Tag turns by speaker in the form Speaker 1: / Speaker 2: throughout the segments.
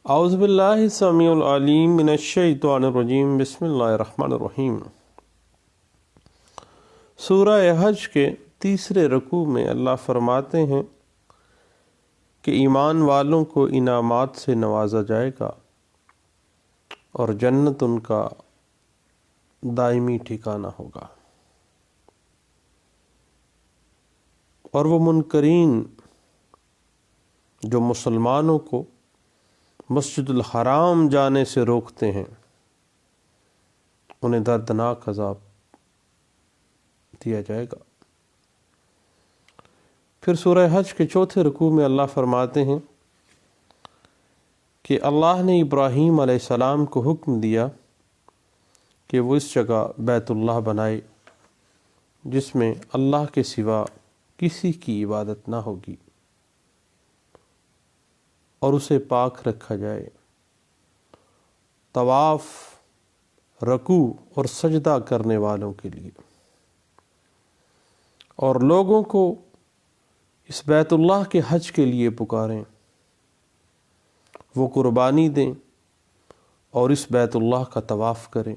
Speaker 1: اعوذ باللہ السمیع العلیم من الشیطان الرجیم بسم اللہ الرحمن الرحیم۔ سورہ حج کے تیسرے رکوع میں اللہ فرماتے ہیں کہ ایمان والوں کو انعامات سے نوازا جائے گا اور جنت ان کا دائمی ٹھکانہ ہوگا، اور وہ منکرین جو مسلمانوں کو مسجد الحرام جانے سے روکتے ہیں انہیں دردناک عذاب دیا جائے گا۔ پھر سورہ حج کے چوتھے رکوع میں اللہ فرماتے ہیں کہ اللہ نے ابراہیم علیہ السلام کو حکم دیا کہ وہ اس جگہ بیت اللہ بنائے جس میں اللہ کے سوا کسی کی عبادت نہ ہوگی، اور اسے پاک رکھا جائے۔ طواف، رکوع اور سجدہ کرنے والوں کے لیے، اور لوگوں کو اس بیت اللہ کے حج کے لیے پکاریں، وہ قربانی دیں اور اس بیت اللہ کا طواف کریں۔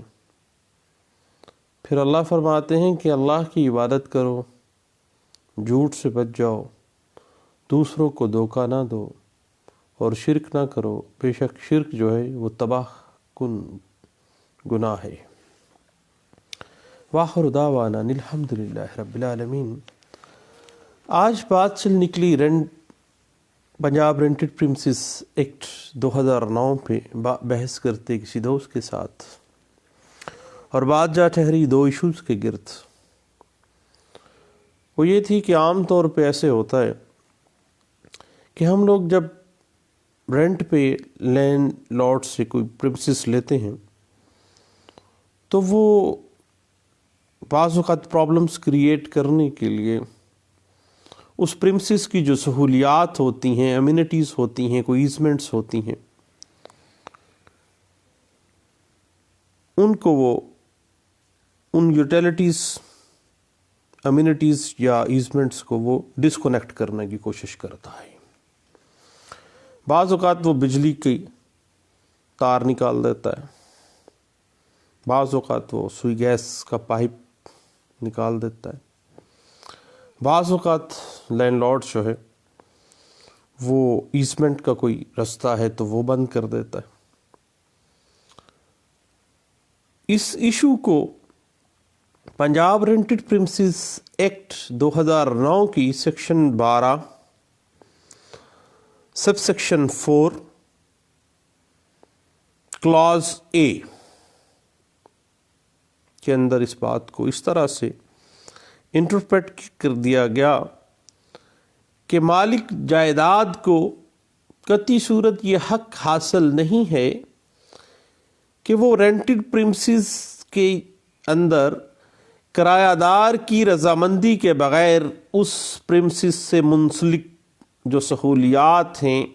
Speaker 1: پھر اللہ فرماتے ہیں کہ اللہ کی عبادت کرو، جھوٹ سے بچ جاؤ، دوسروں کو دھوکہ نہ دو اور شرک نہ کرو، بے شک شرک جو ہے وہ تباہ کن گناہ ہے۔ وآخر دعوانا الحمدللہ رب العالمین۔ آج بات چل نکلی پنجاب رینٹڈ پریمسز ایکٹ 2009 پہ بحث کرتے کسی دوست کے ساتھ، اور بات جا ٹھہری دو ایشوز کے گرد۔ وہ یہ تھی کہ عام طور پہ ایسے ہوتا ہے کہ ہم لوگ جب رینٹ پہ لینڈ لاٹ سے کوئی پریمسز لیتے ہیں تو وہ بعض اوقات پرابلمس کریٹ کرنے کے لیے اس پریمسز کی جو سہولیات ہوتی ہیں، امینٹیز ہوتی ہیں، کوئی ایزمنٹس ہوتی ہیں، ان کو وہ ان یوٹیلیٹیز، امینٹیز یا ایزمنٹس کو وہ ڈسکنیکٹ کرنے کی کوشش کرتا ہے۔ بعض اوقات وہ بجلی کی تار نکال دیتا ہے، بعض اوقات وہ سوئی گیس کا پائپ نکال دیتا ہے، بعض اوقات لینڈ لارڈ جو ہے وہ ایزمنٹ کا کوئی رستہ ہے تو وہ بند کر دیتا ہے۔ اس ایشو کو پنجاب رینٹڈ پریمسز ایکٹ 2009 کی سیکشن 12 سب سیکشن 4 کلاز اے کے اندر اس بات کو اس طرح سے انٹرپریٹ کر دیا گیا کہ مالک جائیداد کو قطعی صورت یہ حق حاصل نہیں ہے کہ وہ رینٹڈ پریمسز کے اندر کرایہ دار کی رضامندی کے بغیر اس پریمسز سے منسلک جو سہولیات ہیں،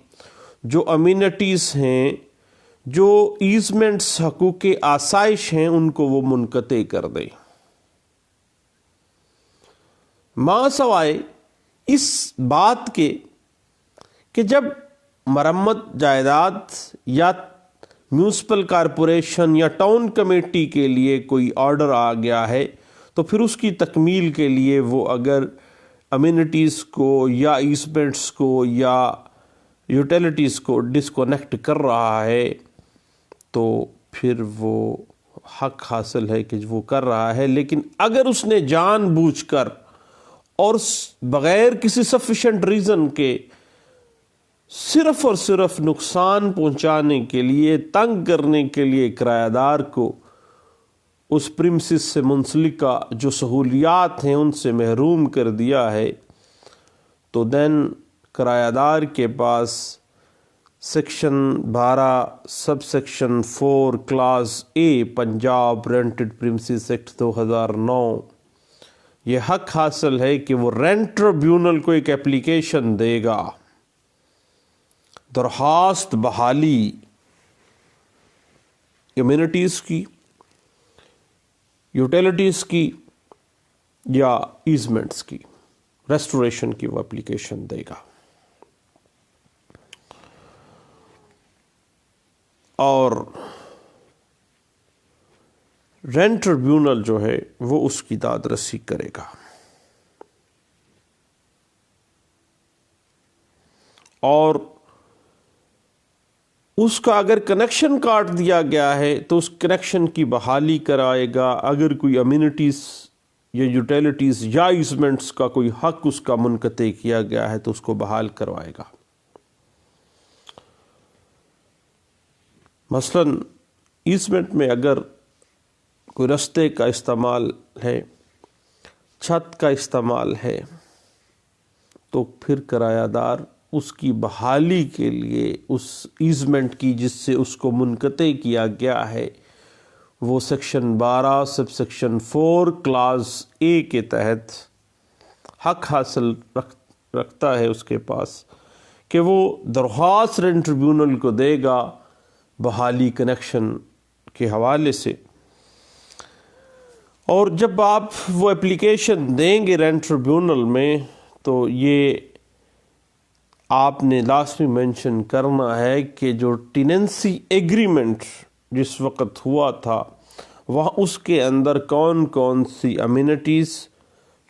Speaker 1: جو امینٹیز ہیں، جو ایزمنٹس، حقوق آسائش ہیں، ان کو وہ منقطع کر دے، ماں سوائے اس بات کے کہ جب مرمت جائیداد یا میونسپل کارپوریشن یا ٹاؤن کمیٹی کے لیے کوئی آرڈر آ گیا ہے تو پھر اس کی تکمیل کے لیے وہ اگر امینٹیز کو یا ایزمنٹس کو یا یوٹیلیٹیز کو ڈسکنیکٹ کر رہا ہے تو پھر وہ حق حاصل ہے کہ وہ کر رہا ہے۔ لیکن اگر اس نے جان بوجھ کر اور بغیر کسی سفیشینٹ ریزن کے صرف اور صرف نقصان پہنچانے کے لیے، تنگ کرنے کے لیے کرایہ دار کو اس پریمسز سے منسلکہ جو سہولیات ہیں ان سے محروم کر دیا ہے، تو دین کرایہ دار کے پاس سیکشن 12 سب سیکشن 4 کلاز اے پنجاب رینٹڈ پریمسز ایکٹ 2009 یہ حق حاصل ہے کہ وہ رینٹ ٹریبیونل کو ایک اپلیکیشن دے گا، درخواست بحالی امینٹیز کی، یوٹیلیٹیز کی یا ایزمنٹس کی، ریسٹوریشن کی وہ اپلیکیشن دے گا۔ اور رینٹ ٹریبیونل جو ہے وہ اس کی داد رسی کرے گا. اور اس کا اگر کنیکشن کاٹ دیا گیا ہے تو اس کنیکشن کی بحالی کرائے گا. اگر کوئی امینٹیز یا یوٹیلیٹیز یا ایزمنٹس کا کوئی حق اس کا منقطع کیا گیا ہے تو اس کو بحال کروائے گا. مثلا ایزمنٹ میں اگر کوئی رستے کا استعمال ہے، چھت کا استعمال ہے، تو پھر کرایہ دار اس کی بحالی کے لیے اس ایزمنٹ کی جس سے اس کو منقطع کیا گیا ہے وہ سیکشن 12 سب سیکشن 4 کلاز اے کے تحت حق حاصل رکھتا ہے اس کے پاس کہ وہ درخواست رینٹ ٹریبیونل کو دے گا بحالی کنیکشن کے حوالے سے. اور جب آپ وہ اپلیکیشن دیں گے رینٹ ٹریبیونل میں تو یہ آپ نے لازمی مینشن کرنا ہے کہ جو ٹیننسی ایگریمنٹ جس وقت ہوا تھا وہ اس کے اندر کون کون سی امینٹیز،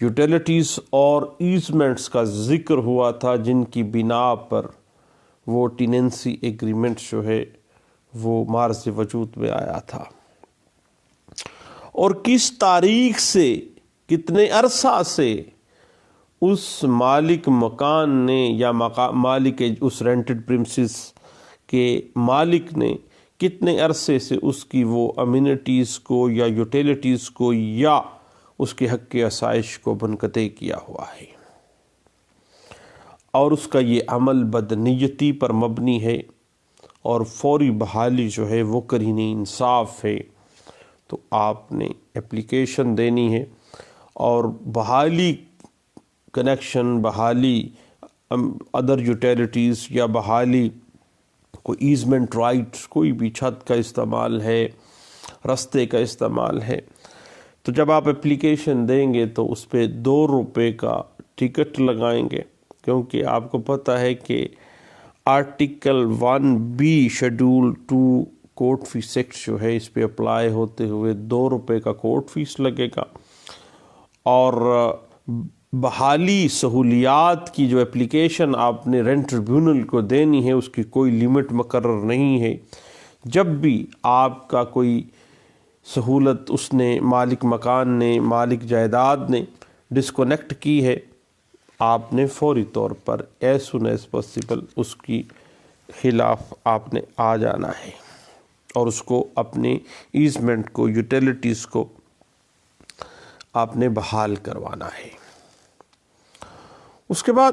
Speaker 1: یوٹیلیٹیز اور ایزمنٹس کا ذکر ہوا تھا جن کی بنا پر وہ ٹیننسی ایگریمنٹ جو ہے وہ مارز وجود میں آیا تھا، اور کس تاریخ سے، کتنے عرصہ سے اس مالک مکان نے یا مالک اس رینٹڈ پریمسز کے مالک نے کتنے عرصے سے اس کی وہ امینٹیز کو یا یوٹیلیٹیز کو یا اس کے حق کے آسائش کو منقطع کیا ہوا ہے. اور اس کا یہ عمل بدنیتی پر مبنی ہے اور فوری بحالی جو ہے وہ قرین انصاف ہے. تو آپ نے اپلیکیشن دینی ہے اور بحالی کنیکشن، بحالی ادر یوٹیلیٹیز یا بحالی کوئی ایزمنٹ رائٹ، کوئی بھی چھت کا استعمال ہے، رستے کا استعمال ہے، تو جب آپ اپلیکیشن دیں گے تو اس پہ 2 روپے کا ٹکٹ لگائیں گے، کیونکہ آپ کو پتہ ہے کہ article 1B schedule 2 court fee act جو ہے اس پہ اپلائی ہوتے ہوئے 2 روپے کا کورٹ فیس لگے گا. اور بحالی سہولیات کی جو اپلیکیشن آپ نے رینٹ ٹریبیونل کو دینی ہے اس کی کوئی لمٹ مقرر نہیں ہے. جب بھی آپ کا کوئی سہولت اس نے مالک مکان نے، مالک جائیداد نے ڈسکنیکٹ کی ہے، آپ نے فوری طور پر ایز سون ایز پاسبل اس کی خلاف آپ نے آ جانا ہے اور اس کو اپنے ایزمنٹ کو، یوٹیلیٹیز کو آپ نے بحال کروانا ہے. اس کے بعد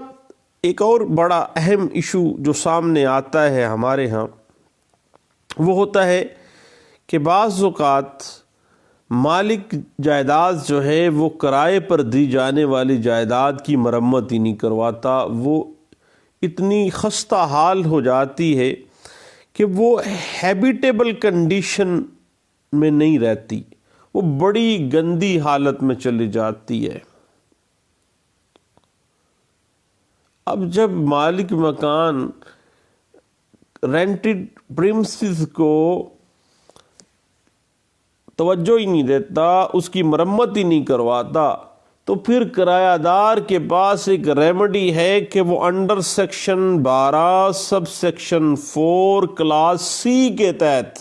Speaker 1: ایک اور بڑا اہم ایشو جو سامنے آتا ہے ہمارے ہاں وہ ہوتا ہے کہ بعض اوقات مالک جائیداد جو ہے وہ کرائے پر دی جانے والی جائیداد کی مرمت ہی نہیں کرواتا. وہ اتنی خستہ حال ہو جاتی ہے کہ وہ ہیبیٹیبل کنڈیشن میں نہیں رہتی، وہ بڑی گندی حالت میں چلی جاتی ہے. اب جب مالک مکان رینٹڈ پریمسز کو توجہ ہی نہیں دیتا، اس کی مرمت ہی نہیں کرواتا، تو پھر کرایہ دار کے پاس ایک ریمیڈی ہے کہ وہ under section 12 sub section 4 class C کے تحت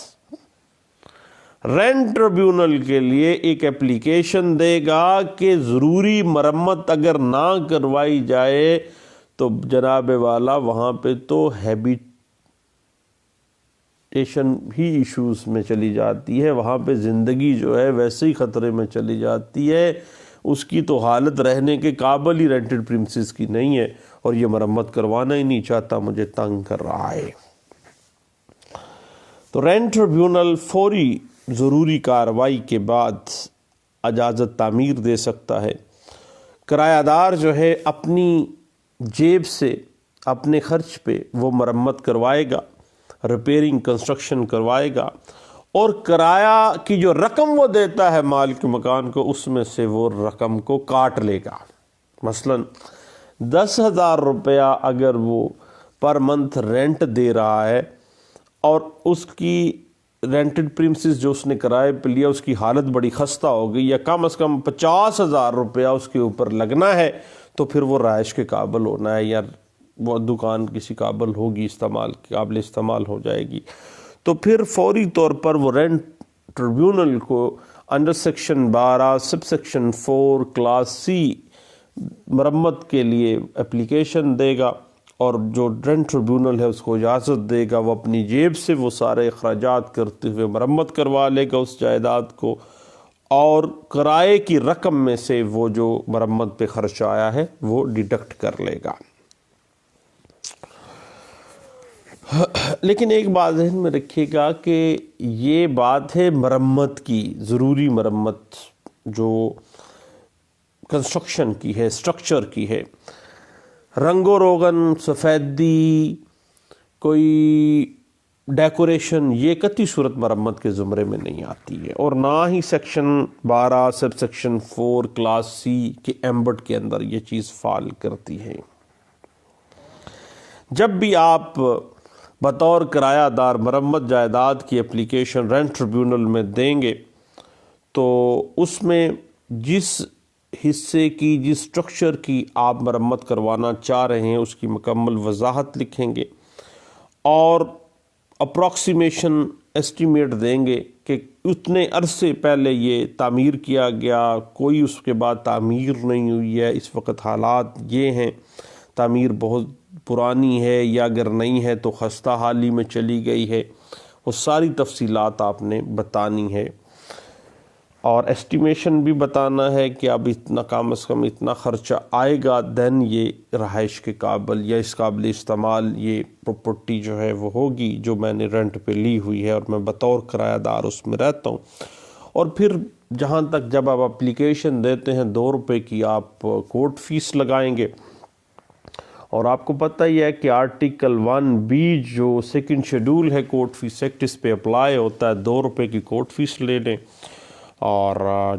Speaker 1: رینٹ ٹریبیونل کے لیے ایک اپلیکیشن دے گا کہ ضروری مرمت اگر نہ کروائی جائے تو جناب والا وہاں پہ تو ہیبیٹیشن بھی ایشوز میں چلی جاتی ہے، وہاں پہ زندگی جو ہے ویسے ہی خطرے میں چلی جاتی ہے. اس کی تو حالت رہنے کے قابل ہی رینٹڈ پریمسز کی نہیں ہے اور یہ مرمت کروانا ہی نہیں چاہتا، مجھے تنگ کر رہا ہے. تو رینٹ ٹریبیونل فوری ضروری کارروائی کے بعد اجازت تعمیر دے سکتا ہے. کرایہ دار جو ہے اپنی جیب سے اپنے خرچ پہ وہ مرمت کروائے گا، ریپیرنگ کنسٹرکشن کروائے گا، اور کرایہ کی جو رقم وہ دیتا ہے مالک مکان کو اس میں سے وہ رقم کو کاٹ لے گا. مثلا 10,000 روپیہ اگر وہ پر منتھ رینٹ دے رہا ہے اور اس کی رینٹڈ پریمسز جو اس نے کرائے پہ لیا اس کی حالت بڑی خستہ ہو گئی، یا کم از کم 50,000 روپیہ اس کے اوپر لگنا ہے، تو پھر وہ رہائش کے قابل ہونا ہے، یا وہ دکان کسی قابل ہوگی، قابل استعمال ہو جائے گی، تو پھر فوری طور پر وہ رینٹ ٹریبیونل کو under section 12 sub section 4 class C مرمت کے لیے اپلیکیشن دے گا، اور جو رینٹ ٹریبیونل ہے اس کو اجازت دے گا وہ اپنی جیب سے وہ سارے اخراجات کرتے ہوئے مرمت کروا لے گا اس جائیداد کو، اور کرائے کی رقم میں سے وہ جو مرمت پہ خرچ آیا ہے وہ ڈیڈکٹ کر لے گا۔ لیکن ایک بات ذہن میں رکھیے گا کہ یہ بات ہے مرمت کی، ضروری مرمت جو کنسٹرکشن کی ہے، اسٹرکچر کی ہے۔ رنگ و روغن، سفیدی، کوئی ڈیکوریشن، یہ قطعی صورت مرمت کے زمرے میں نہیں آتی ہے، اور نہ ہی section 12 sub section 4 class C کے ایمبٹ کے اندر یہ چیز فال کرتی ہے۔ جب بھی آپ بطور کرایہ دار مرمت جائیداد کی اپلیکیشن رینٹ ٹریبیونل میں دیں گے تو اس میں جس حصے کی، جس سٹرکچر کی آپ مرمت کروانا چاہ رہے ہیں اس کی مکمل وضاحت لکھیں گے، اور اپروکسیمیشن ایسٹیمیٹ دیں گے کہ اتنے عرصے پہلے یہ تعمیر کیا گیا، کوئی اس کے بعد تعمیر نہیں ہوئی ہے، اس وقت حالات یہ ہیں، تعمیر بہت پرانی ہے، یا اگر نہیں ہے تو خستہ حالی میں چلی گئی ہے، وہ ساری تفصیلات آپ نے بتانی ہے، اور ایسٹیمیشن بھی بتانا ہے کہ اب اتنا کم از کم اتنا خرچہ آئے گا، دین یہ رہائش کے قابل یا اس قابل استعمال یہ پراپرٹی جو ہے وہ ہوگی جو میں نے رینٹ پہ لی ہوئی ہے اور میں بطور کرایہ دار اس میں رہتا ہوں۔ اور پھر جہاں تک جب آپ اپلیکیشن دیتے ہیں 2 روپے کی آپ کورٹ فیس لگائیں گے، اور آپ کو پتہ ہی ہے کہ آرٹیکل 1B جو سیکنڈ شیڈول ہے کورٹ فیس ایکٹ، اس پہ اپلائی ہوتا ہے، 2 روپے کی کورٹ فیس لے لیں۔ اور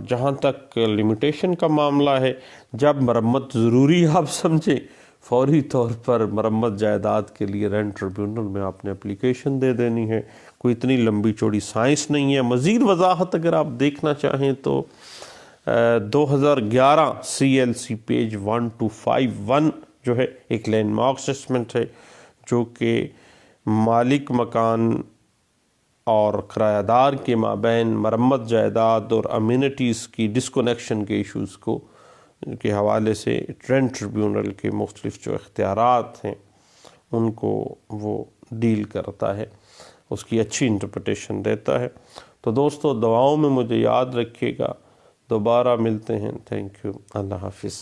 Speaker 1: جہاں تک لمیٹیشن کا معاملہ ہے، جب مرمت ضروری آپ سمجھیں، فوری طور پر مرمت جائیداد کے لیے رینٹ ٹریبیونل میں آپ نے اپلیکیشن دے دینی ہے، کوئی اتنی لمبی چوڑی سائنس نہیں ہے۔ مزید وضاحت اگر آپ دیکھنا چاہیں تو 2011 CLC پیج 1251 جو ہے ایک لینڈ مارک اسسمنٹ ہے، جو کہ مالک مکان اور کرایہ دار کے مابین مرمت جائیداد اور امینٹیز کی ڈسکنیکشن کے ایشوز کے حوالے سے رینٹ ٹریبیونل کے مختلف جو اختیارات ہیں ان کو وہ ڈیل کرتا ہے، اس کی اچھی انٹرپریٹیشن دیتا ہے۔ تو دوستو، دعاؤں میں مجھے یاد رکھیے گا، دوبارہ ملتے ہیں۔ تھینک یو، اللہ حافظ۔